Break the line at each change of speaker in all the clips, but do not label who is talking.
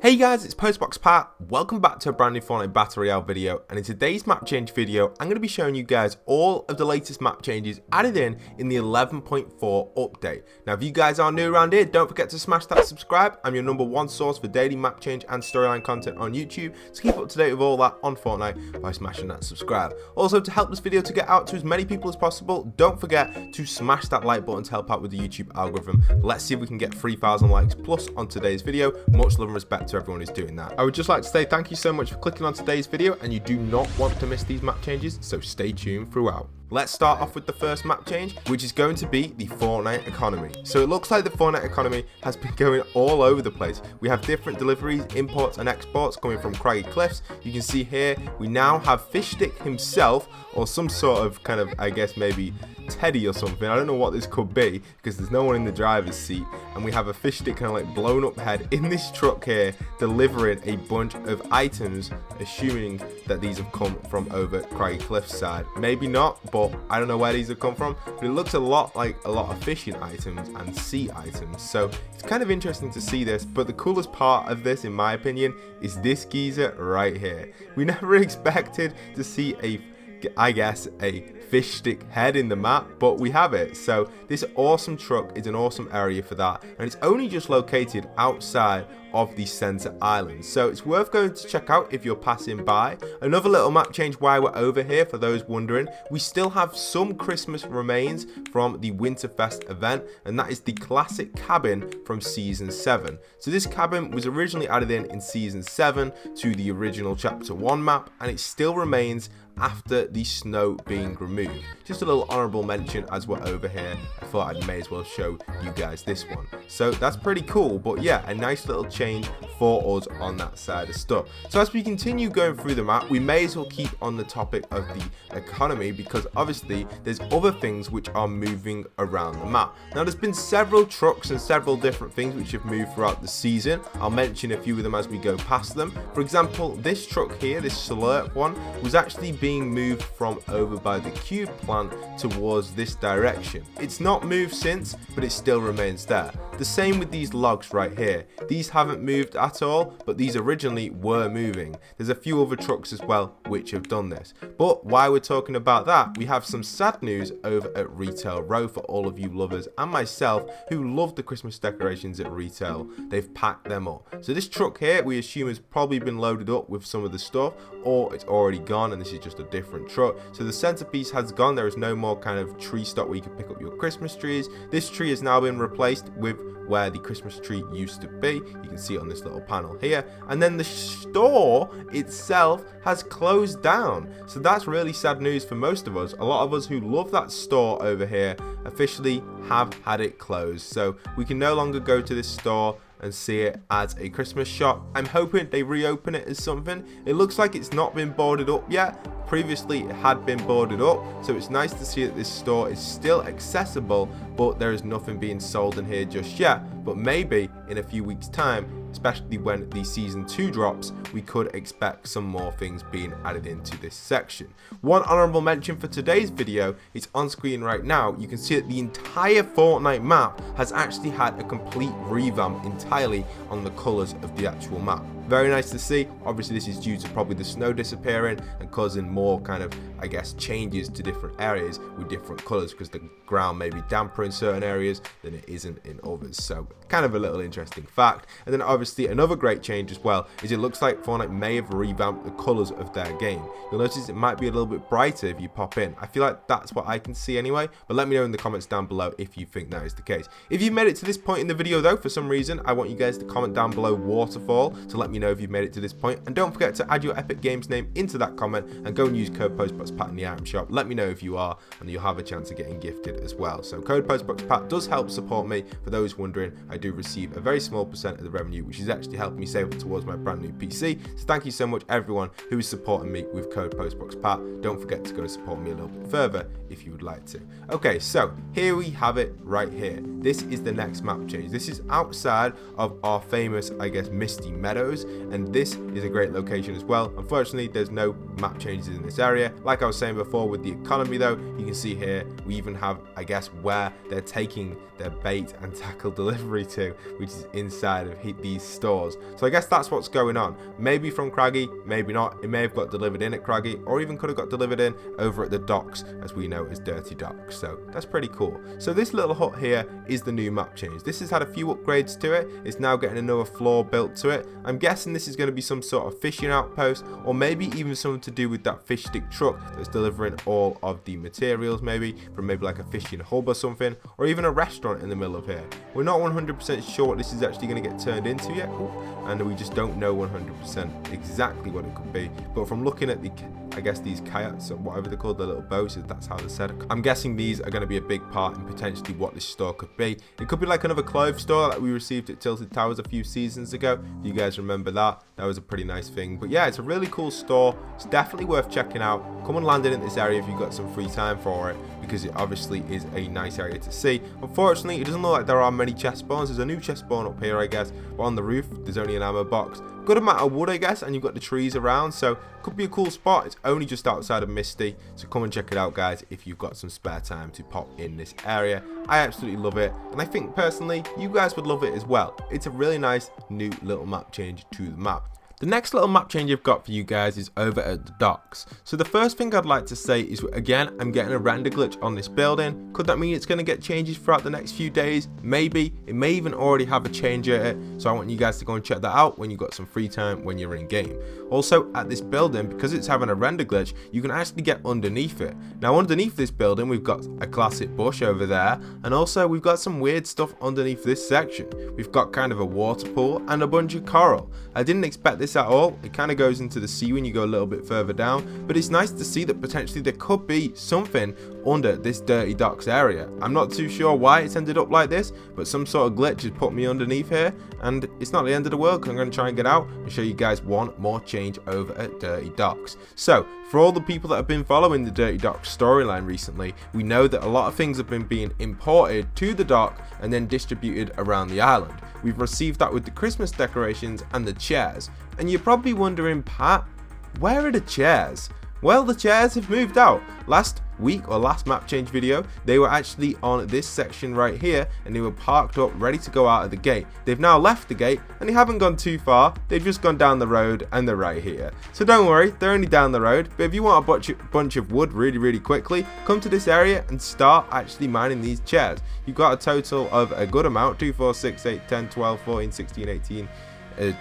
Hey guys, it's Postboxpat. Welcome back to a brand new Fortnite Battle Royale video, and in today's map change video, I'm going to be showing you guys all of the latest map changes added in the 11.4 update. Now, if you guys are new around here, don't forget to smash that subscribe. I'm your #1 source for daily map change and storyline content on YouTube, so keep up to date with all that on Fortnite by smashing that subscribe. Also, to help this video to get out to as many people as possible, don't forget to smash that like button to help out with the YouTube algorithm. Let's see if we can get 3,000 likes plus on today's video. Much love and respect to everyone who's doing that. I would just like to say thank you so much for clicking on today's video, and you do not want to miss these map changes, so stay tuned throughout. Let's start off with the first map change, which is going to be the Fortnite economy. So it looks like the Fortnite economy has been going all over the place. We have different deliveries, imports and exports coming from Craggy Cliffs. You can see here, we now have Fishstick himself, or some sort of kind of, I guess maybe Teddy or something. I don't know what this could be because there's no one in the driver's seat. And we have a Fishstick kind of like blown up head in this truck here, delivering a bunch of items, assuming that these have come from over Craggy Cliffs side. Maybe not, but I don't know where these have come from, but it looks a lot like a lot of fishing items and sea items, so it's kind of interesting to see this. But the coolest part of this, in my opinion, is this geezer right here. We never expected to see I guess a fish stick head in the map, but we have it. So this awesome truck is an awesome area for that, and it's only just located outside of the center island, so it's worth going to check out if you're passing by. Another little map change while we're over here, for those wondering, we still have some Christmas remains from the Winterfest event, and that is the classic cabin from season 7. So this cabin was originally added in season 7 to the original chapter 1 map, and it still remains after the snow being removed. Just a little honorable mention as we're over here. I thought I may as well show you guys this one. So that's pretty cool, but yeah, a nice little change for us on that side of stuff. So as we continue going through the map, we may as well keep on the topic of the economy, because obviously there's other things which are moving around the map. Now, there's been several trucks and several different things which have moved throughout the season. I'll mention a few of them as we go past them. For example, this truck here, this Slurp one, was actually being moved from over by the Cube plant towards this direction. It's not moved since, but it still remains there. The same with these logs right here. These haven't moved at all, but these originally were moving. There's a few other trucks as well which have done this. But while we're talking about that, we have some sad news over at Retail Row for all of you lovers and myself who love the Christmas decorations at retail. They've packed them up. So this truck here, we assume, has probably been loaded up with some of the stuff, or it's already gone and this is just a different truck. So the centerpiece has gone. There is no more kind of tree stock where you can pick up your Christmas trees. This tree has now been replaced with where the Christmas tree used to be. You can see it on this little panel here. And then the store itself has closed down. So that's really sad news for most of us. A lot of us who love that store over here officially have had it closed. So we can no longer go to this store and see it as a Christmas shop. I'm hoping they reopen it as something. It looks like it's not been boarded up yet. Previously it had been boarded up, so it's nice to see that this store is still accessible, but there is nothing being sold in here just yet. But maybe in a few weeks time, especially when the season 2 drops, we could expect some more things being added into this section. One honorable mention for today's video is on screen right now. You can see that the entire Fortnite map has actually had a complete revamp entirely on the colors of the actual map. Very nice to see. Obviously this is due to probably the snow disappearing and causing more kind of, I guess, changes to different areas with different colors, because the ground may be damper in certain areas than it isn't in others. So kind of a little interesting fact. And then obviously another great change as well is it looks like Fortnite may have revamped the colors of their game. You'll notice it might be a little bit brighter if you pop in. I feel like that's what I can see anyway, but let me know in the comments down below if you think that is the case. If you've made it to this point in the video though, for some reason, I want you guys to comment down below waterfall to let me know if you've made it to this point. And don't forget to add your Epic Games name into that comment and go and use code Postboxpat in the item shop. Let me know if you are, and you'll have a chance of getting gifted as well. So code Postboxpat does help support me. For those wondering, I do receive a very small percent of the revenue, which is actually helping me save up towards my brand new PC. So thank you so much everyone who is supporting me with code Postboxpat. Don't forget to go support me a little bit further if you would like to. Okay, so here we have it right here. This is the next map change. This is outside of our famous, I guess, Misty Meadows. and this is a great location as well. Unfortunately, there's no map changes in this area. Like I was saying before with the economy though, you can see here we even have, I guess, where they're taking their bait and tackle delivery to, which is inside of these stores. So I guess that's what's going on. Maybe from Craggy, maybe not. It may have got delivered in at Craggy, or even could have got delivered in over at the docks, as we know as Dirty Docks. So that's pretty cool. So this little hut here is the new map change. This has had a few upgrades to it. It's now getting another floor built to it. I'm guessing this is going to be some sort of fishing outpost, or maybe even something to do with that fish stick truck that's delivering all of the materials, maybe from maybe like a fishing hub or something, or even a restaurant in the middle of here. We're not 100% sure what this is actually going to get turned into yet, and we just don't know 100% exactly what it could be. But from looking at the, I guess, these kayaks or whatever they're called, the little boats, that's how they said it. I'm guessing these are going to be a big part in potentially what this store could be. It could be like another clothes store that we received at Tilted Towers a few seasons ago. If you guys remember that, that was a pretty nice thing. But yeah, it's a really cool store. It's definitely worth checking out. Come and land in this area if you've got some free time for it, because it obviously is a nice area to see. Unfortunately, it doesn't look like there are many chest spawns. There's a new chest spawn up here, I guess, but on the roof there's only an ammo box. Good amount of wood, I guess, and you've got the trees around, so could be a cool spot. It's only just outside of Misty, so come and check it out, guys, if you've got some spare time to pop in this area. I absolutely love it, and I think personally you guys would love it as well. It's a really nice new little map change to the map. The next little map change I've got for you guys is over at the docks. So the first thing I'd like to say is, again, I'm getting a render glitch on this building. Could that mean it's going to get changes throughout the next few days? Maybe. It may even already have a change at it. So I want you guys to go and check that out when you've got some free time when you're in game. Also, at this building, because it's having a render glitch, you can actually get underneath it. Now, underneath this building, we've got a classic bush over there. And also, we've got some weird stuff underneath this section. We've got kind of a water pool and a bunch of coral. I didn't expect this at all. It kind of goes into the sea when you go a little bit further down, but it's nice to see that potentially there could be something under this Dirty Docks area. I'm not too sure why it's ended up like this, but some sort of glitch has put me underneath here, and it's not the end of the world, because I'm going to try and get out and show you guys one more change over at Dirty Docks. So for all the people that have been following the Dirty Docks storyline recently, we know that a lot of things have been being imported to the dock and then distributed around the island. We've received that with the Christmas decorations and the chairs. And you're probably wondering, Pat, where are the chairs? Well, the chairs have moved out. Last week or last map change video, they were actually on this section right here, and they were parked up ready to go out of the gate. They've now left the gate and they haven't gone too far. They've just gone down the road and they're right here. So don't worry, they're only down the road. But if you want a bunch of wood really quickly, come to this area and start actually mining these chairs. You've got a total of a good amount: 2, 4, 6, 8, 10, 12, 14, 16, 18,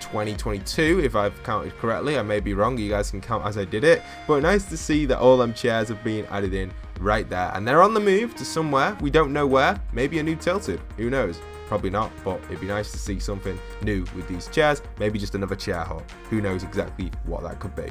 20, 22, if I've counted correctly. I may be wrong, you guys can count as I did it, but nice to see that all them chairs have been added in right there, and they're on the move to somewhere. We don't know where. Maybe a new Tilted, who knows? Probably not, but it'd be nice to see something new with these chairs. Maybe just another chair hut. Who knows exactly what that could be.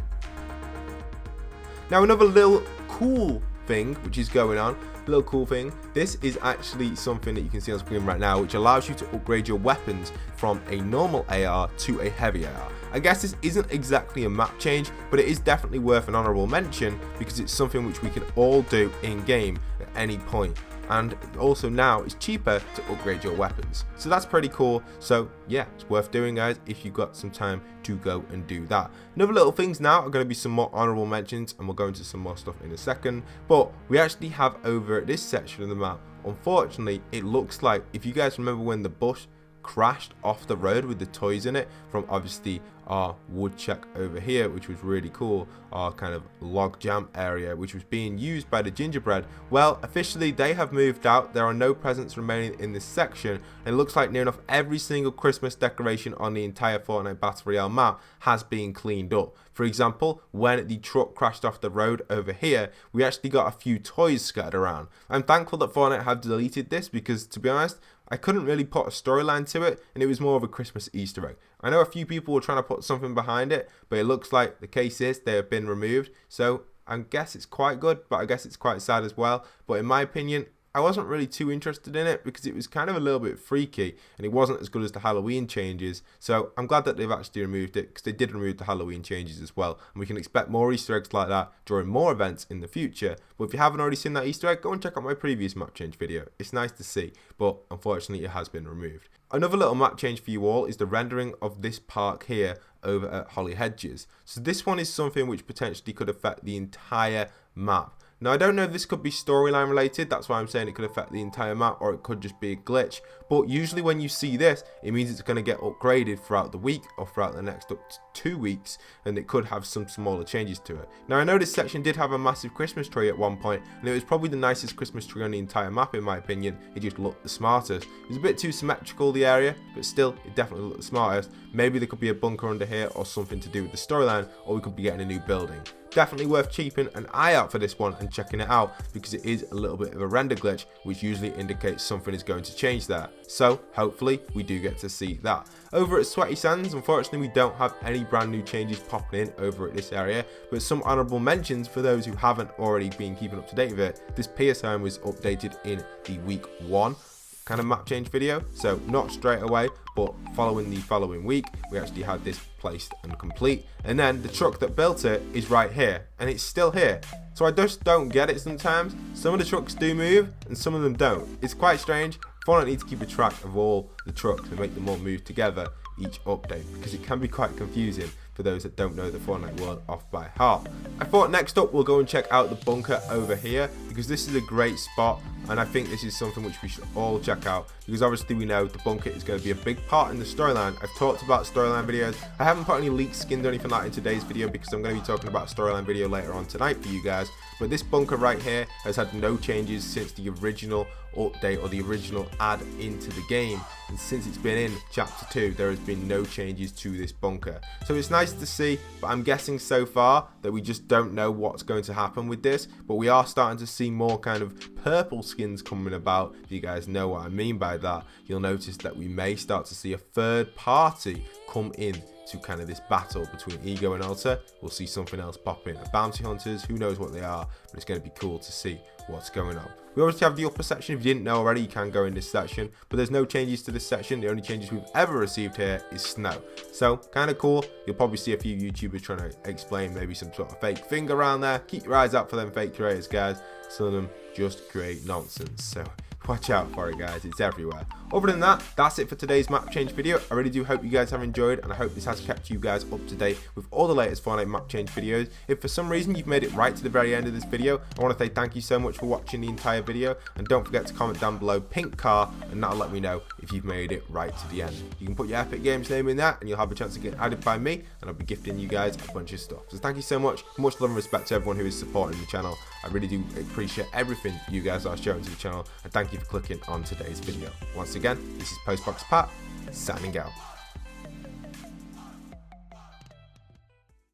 Now, another little cool thing which is going on, little cool thing, this is actually something that you can see on screen right now, which allows you to upgrade your weapons from a normal AR to a heavy AR. I guess this isn't exactly a map change, but it is definitely worth an honorable mention, because it's something which we can all do in game at any point. And also now it's cheaper to upgrade your weapons, so that's pretty cool. So yeah, it's worth doing, guys, if you've got some time to go and do that. Another little things now are going to be some more honorable mentions, and we'll go into some more stuff in a second. But we actually have over at this section of the map, unfortunately, it looks like, if you guys remember when the bus crashed off the road with the toys in it from obviously our wood check over here, which was really cool, our kind of log jam area, which was being used by the gingerbread. Well, officially they have moved out. There are no presents remaining in this section, and it looks like near enough every single Christmas decoration on the entire Fortnite Battle Royale map has been cleaned up. For example, when the truck crashed off the road over here, we actually got a few toys scattered around. I'm thankful that Fortnite have deleted this, because to be honest, I couldn't really put a storyline to it, and it was more of a Christmas Easter egg. I know a few people were trying to put something behind it, but it looks like the case is they have been removed. So I guess it's quite good, but I guess it's quite sad as well. But in my opinion, I wasn't really too interested in it because it was kind of a little bit freaky and it wasn't as good as the Halloween changes. So I'm glad that they've actually removed it, because they did remove the Halloween changes as well. And we can expect more Easter eggs like that during more events in the future. But if you haven't already seen that Easter egg, go and check out my previous map change video. It's nice to see, but unfortunately it has been removed. Another little map change for you all is the rendering of this park here over at Holly Hedges. So this one is something which potentially could affect the entire map. Now, I don't know if this could be storyline related, that's why I'm saying it could affect the entire map, or it could just be a glitch. But usually when you see this, it means it's going to get upgraded throughout the week or throughout the next up to 2 weeks, and it could have some smaller changes to it. Now, I know this section did have a massive Christmas tree at one point, and it was probably the nicest Christmas tree on the entire map in my opinion. It just looked the smartest. It was a bit too symmetrical, the area, but still, it definitely looked the smartest. Maybe there could be a bunker under here or something to do with the storyline, or we could be getting a new building. Definitely worth keeping an eye out for this one and checking it out, because it is a little bit of a render glitch, which usually indicates something is going to change there. So hopefully we do get to see that. Over at Sweaty Sands, unfortunately we don't have any brand new changes popping in over at this area, but some honourable mentions for those who haven't already been keeping up to date with it. This Pierce home was updated in the week 1 kind of map change video, so not straight away, but following the following week we actually had this placed and complete. And then the truck that built it is right here, and it's still here. So I just don't get it sometimes. Some of the trucks do move and some of them don't. It's quite strange. Fortnite need to keep a track of all the trucks and make them all move together each update, because it can be quite confusing for those that don't know the Fortnite world off by heart. I thought next up we'll go and check out the bunker over here, because this is a great spot, and I think this is something which we should all check out, because obviously we know the bunker is going to be a big part in the storyline. I've talked about storyline videos. I haven't put any leaked skins or anything like that in today's video, because I'm going to be talking about a storyline video later on tonight for you guys. But this bunker right here has had no changes since the original update or the original add into the game, and since it's been in chapter 2 there has been no changes to this bunker. So it's nice to see, but I'm guessing so far that we just don't know what's going to happen with this. But we are starting to see more kind of purple skins coming about. If you guys know what I mean by that, you'll notice that we may start to see a third party come in to kind of this battle between Ego and Alta. We'll see something else pop in. Bounty hunters, who knows what they are, but it's going to be cool to see what's going on. We obviously have the upper section. If you didn't know already, you can go in this section, but there's no changes to this section. The only changes we've ever received here is snow. So kind of cool. You'll probably see a few YouTubers trying to explain maybe some sort of fake thing around there. Keep your eyes out for them fake creators, guys. Some of them just create nonsense, so watch out for it, guys. It's everywhere. Other than that, that's it for today's map change video. I really do hope you guys have enjoyed, and I hope this has kept you guys up to date with all the latest Fortnite map change videos. If for some reason you've made it right to the very end of this video, I want to say thank you so much for watching the entire video, and don't forget to comment down below pink car, and that'll let me know if you've made it right to the end. You can put your Epic Games name in that, and you'll have a chance to get added by me, and I'll be gifting you guys a bunch of stuff. So thank you so much. Much love and respect to everyone who is supporting the channel. I really do appreciate everything you guys are showing to the channel, and thank you for clicking on today's video. Once again, this is Postboxpat, signing out.